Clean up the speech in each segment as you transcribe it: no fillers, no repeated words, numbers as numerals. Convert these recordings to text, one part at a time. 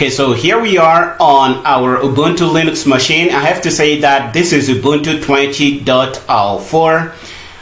Okay, so here we are on our Ubuntu Linux machine. I have to say that this is Ubuntu 20.04.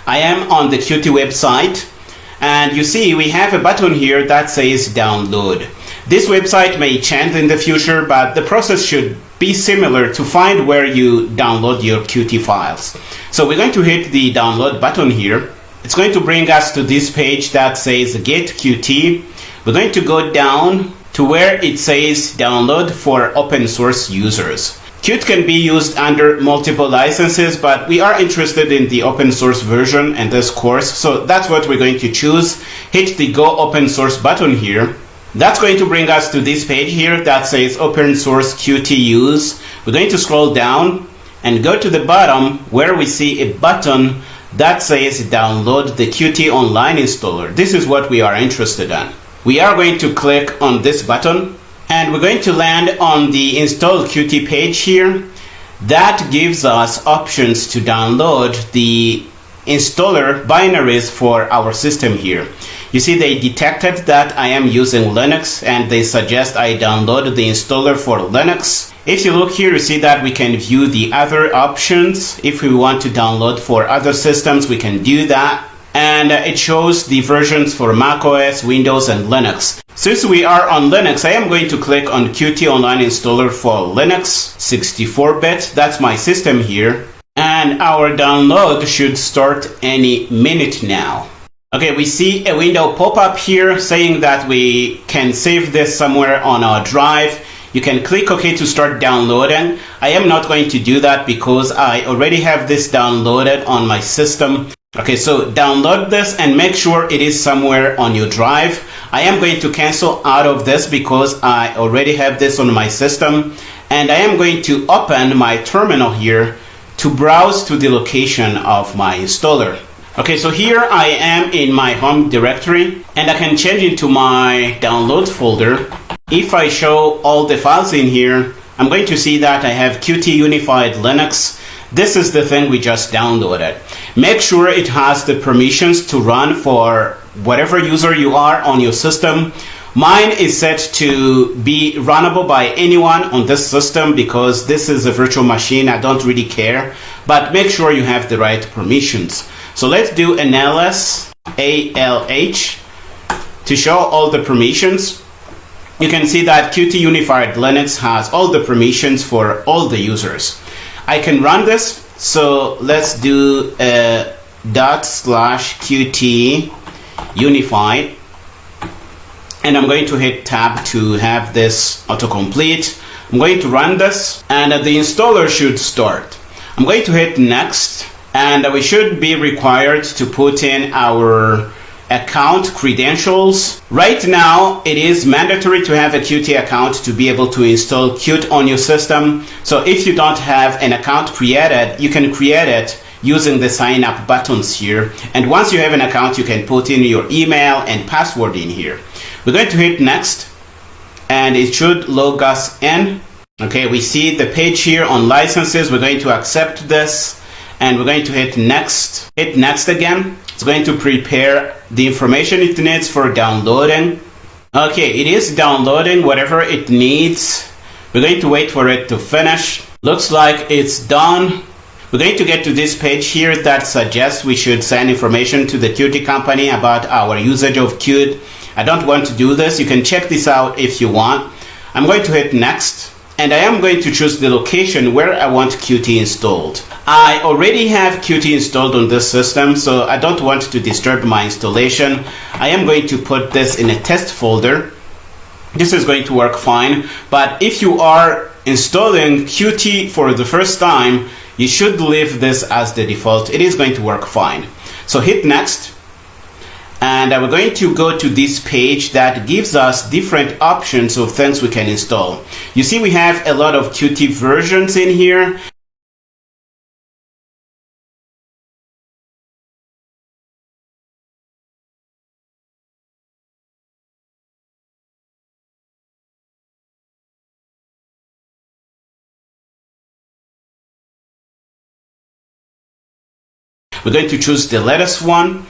I am on the Qt website, and you see we have a button here that says download. This website may change in the future, but the process should be similar to find where you download your Qt files. So we're going to hit the download button here. It's going to bring us to this page that says Get Qt. We're going to go down to where it says download for open source users. Qt can be used under multiple licenses, but we are interested in the open source version in this course, so that's what we're going to choose. Hit the Go Open Source button here. That's going to bring us to this page here that says Open Source Qt Use. We're going to scroll down and go to the bottom where we see a button that says Download the Qt Online Installer. This is what we are interested in. We are going to click on this button and we're going to land on the Install Qt page here. That gives us options to download the installer binaries for our system here. You see, they detected that I am using Linux and they suggest I download the installer for Linux. If you look here, you see that we can view the other options. If we want to download for other systems, we can do that. And it shows the versions for macOS, Windows, and Linux. Since we are on Linux, I am going to click on Qt Online Installer for Linux 64-bit. That's my system here. And our download should start any minute now. Okay, we see a window pop up here saying that we can save this somewhere on our drive. You can click OK to start downloading. I am not going to do that because I already have this downloaded on my system. Okay, so download this and make sure it is somewhere on your drive. I am going to cancel out of this because I already have this on my system. And I am going to open my terminal here to browse to the location of my installer. Okay, so here I am in my home directory and I can change into my downloads folder. If I show all the files in here, I'm going to see that I have Qt Unified Linux. This is the thing we just downloaded. Make sure it has the permissions to run for whatever user you are on your system. Mine is set to be runnable by anyone on this system because this is a virtual machine. I don't really care, but make sure you have the right permissions. So let's do an ls alh to show all the permissions. You can see that Qt Unified Linux has all the permissions for all the users. I can run this, so let's do a /qt unified, and I'm going to hit tab to have this autocomplete. I'm going to run this and the installer should start. I'm going to hit next, and we should be required to put in our account credentials. Right now, it is mandatory to have a Qt account to be able to install Qt on your system. So if you don't have an account created, you can create it using the sign up buttons here. And once you have an account, you can put in your email and password in here. We're going to hit next and it should log us in. Okay, we see the page here on licenses. We're going to accept this and we're going to hit next. Hit next again. It's going to prepare the information it needs for downloading. Okay, it is downloading whatever it needs. We're going to wait for it to finish. Looks like it's done. We're going to get to this page here that suggests we should send information to the Qt company about our usage of Qt. I don't want to do this. You can check this out if you want. I'm going to hit next. And I am going to choose the location where I want Qt installed. I already have Qt installed on this system, so I don't want to disturb my installation. I am going to put this in a test folder. This is going to work fine, but if you are installing Qt for the first time, you should leave this as the default. It is going to work fine. So hit next. And we're going to go to this page that gives us different options of things we can install. You see, we have a lot of Qt versions in here. We're going to choose the latest one.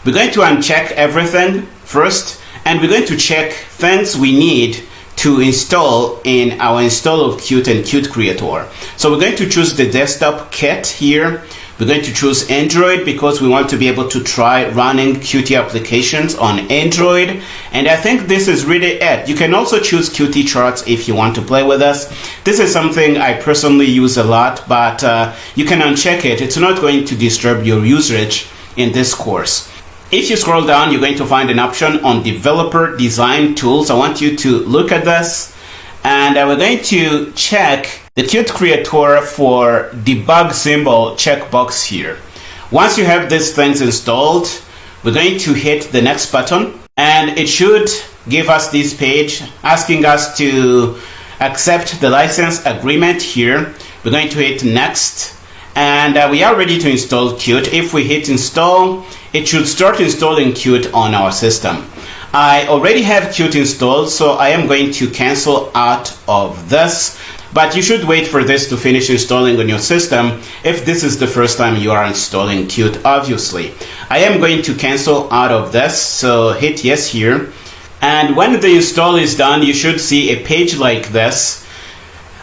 We're going to uncheck everything first, and we're going to check things we need to install in our install of Qt and Qt Creator. So we're going to choose the desktop kit here. We're going to choose Android because we want to be able to try running Qt applications on Android. And I think this is really it. You can also choose Qt Charts if you want to play with us. This is something I personally use a lot, but you can uncheck it. It's not going to disturb your usage in this course. If you scroll down, you're going to find an option on Developer Design Tools. I want you to look at this, and we're going to check the Qt Creator for debug symbol checkbox here. Once you have these things installed, we're going to hit the next button, and it should give us this page asking us to accept the license agreement here. We're going to hit next, and we are ready to install Qt. If we hit install, it should start installing Qt on our system. I already have Qt installed, so I am going to cancel out of this. But you should wait for this to finish installing on your system if this is the first time you are installing Qt, obviously. I am going to cancel out of this, so hit yes here. And when the install is done, you should see a page like this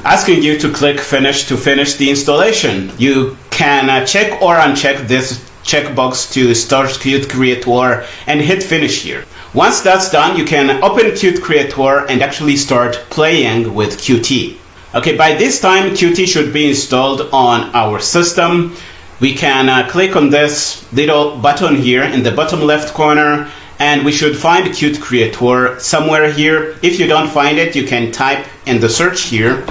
asking you to click finish to finish the installation. You can check or uncheck this checkbox to start Qt Creator and hit finish here. Once that's done, you can open Qt Creator and actually start playing with Qt. Okay, by this time, Qt should be installed on our system. We can click on this little button here in the bottom left corner, and we should find Qt Creator somewhere here. If you don't find it, you can type in the search here.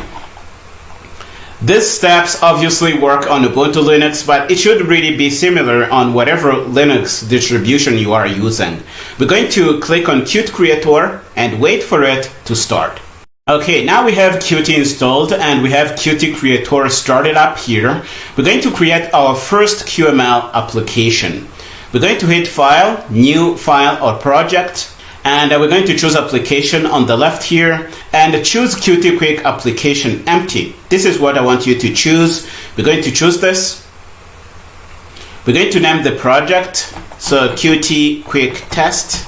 These steps obviously work on Ubuntu Linux, but it should really be similar on whatever Linux distribution you are using. We're going to click on Qt Creator and wait for it to start. Okay, now we have Qt installed and we have Qt Creator started up here. We're going to create our first QML application. We're going to hit File, New File or Project, and we're going to choose Application on the left here and choose Qt Quick Application Empty. This is what I want you to choose. We're going to choose this. We're going to name the project, so Qt Quick Test.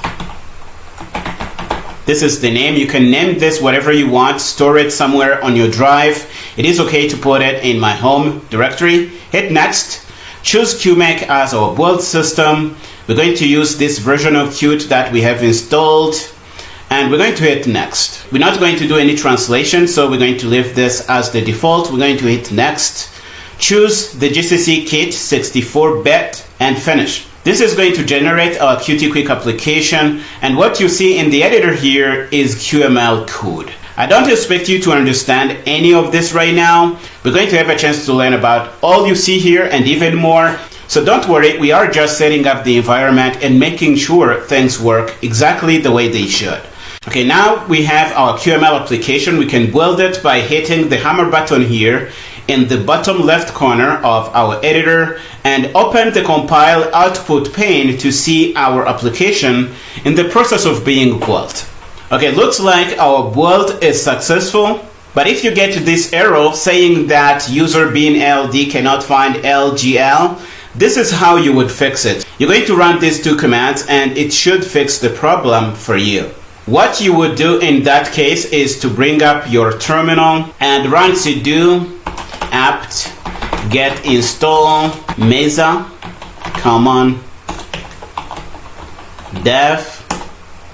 This is the name. You can name this whatever you want, store it somewhere on your drive. It is okay to put it in my home directory. Hit next. Choose QMake as our build system. We're going to use this version of Qt that we have installed, and we're going to hit next. We're not going to do any translation, so we're going to leave this as the default. We're going to hit next. Choose the GCC kit 64-bit and finish. This is going to generate our Qt Quick application, and what you see in the editor here is QML code. I don't expect you to understand any of this right now. We're going to have a chance to learn about all you see here and even more. So don't worry, we are just setting up the environment and making sure things work exactly the way they should. Okay, now we have our QML application. We can build it by hitting the hammer button here in the bottom left corner of our editor and open the compile output pane to see our application in the process of being built. Okay, looks like our build is successful, but if you get this error saying that user bin LD cannot find LGL, this is how you would fix it. You're going to run these two commands and it should fix the problem for you. What you would do in that case is to bring up your terminal and run sudo apt get install mesa common dev,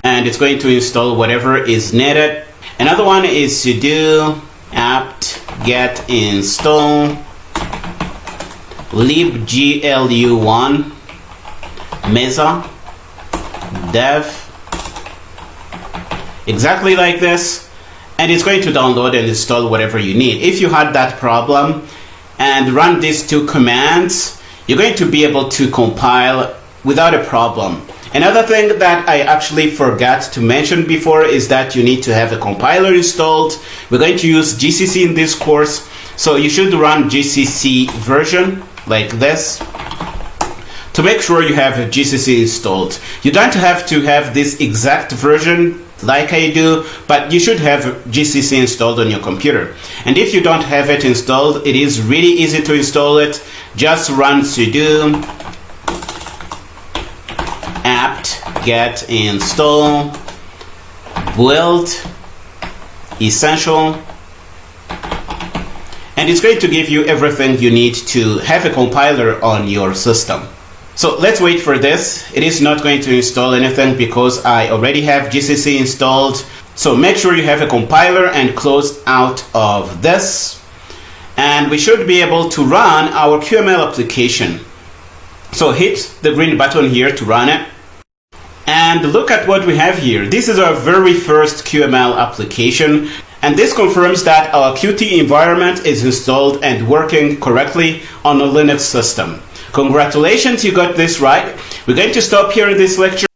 and it's going to install whatever is needed. Another one is sudo apt get install libglu1 mesa dev, exactly like this, and it's going to download and install whatever you need. If you had that problem and run these two commands, you're going to be able to compile without a problem. Another thing that I actually forgot to mention before is that you need to have a compiler installed. We're going to use GCC in this course, so you should run GCC version like this to make sure you have GCC installed. You don't have to have this exact version like I do, but you should have GCC installed on your computer. And if you don't have it installed, it is really easy to install it. Just run sudo apt get install build essential, and it's going to give you everything you need to have a compiler on your system. So let's wait for this. It is not going to install anything because I already have GCC installed. So make sure you have a compiler and close out of this. And we should be able to run our QML application. So hit the green button here to run it. And look at what we have here. This is our very first QML application. And this confirms that our Qt environment is installed and working correctly on a Linux system. Congratulations, you got this right. We're going to stop here in this lecture.